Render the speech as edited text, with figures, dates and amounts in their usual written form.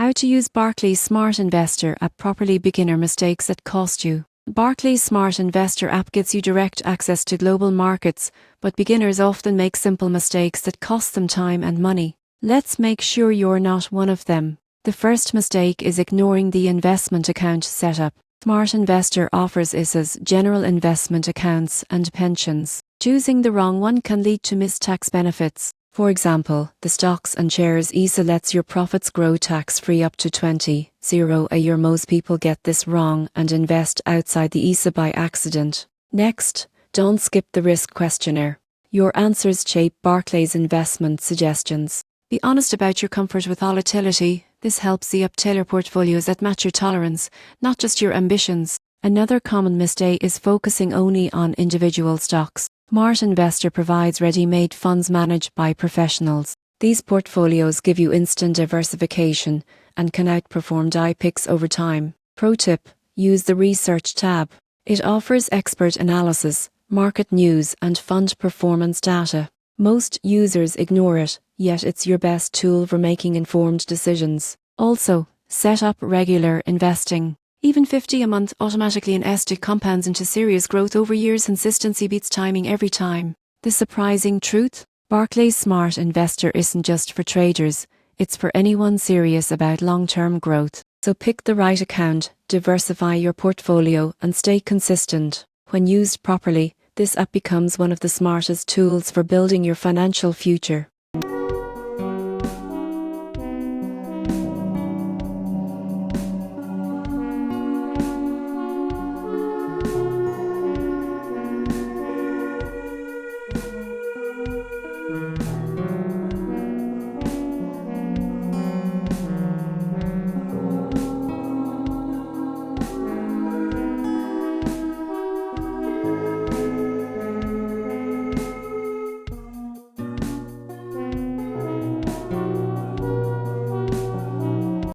How to use Barclays Smart Investor app properly. Beginner mistakes that cost you. Barclays Smart Investor app gives you direct access to global markets, but beginners often make simple mistakes that cost them time and money. Let's make sure you're not one of them. The first mistake is ignoring the investment account setup. Smart Investor offers ISAs, general investment accounts, and pensions. Choosing the wrong one can lead to missed tax benefits. For example, the stocks and shares ISA lets your profits grow tax-free up to 20% a year. Most people get this wrong and invest outside the ISA by accident. Next, don't skip the risk questionnaire. Your answers shape Barclays investment suggestions. Be honest about your comfort with volatility. This helps you tailor portfolios that match your tolerance, not just your ambitions. Another common mistake is focusing only on individual stocks. Smart Investor provides ready-made funds managed by professionals. These portfolios give you instant diversification and can outperform DI picks over time. Pro tip: use the Research tab. It offers expert analysis, market news, and fund performance data. Most users ignore it, yet it's your best tool for making informed decisions. Also, set up regular investing. Even $50 a month automatically invested compounds into serious growth over years. Consistency beats timing every time. The surprising truth? Barclays Smart Investor isn't just for traders, it's for anyone serious about long-term growth. So pick the right account, diversify your portfolio, and stay consistent. When used properly, this app becomes one of the smartest tools for building your financial future.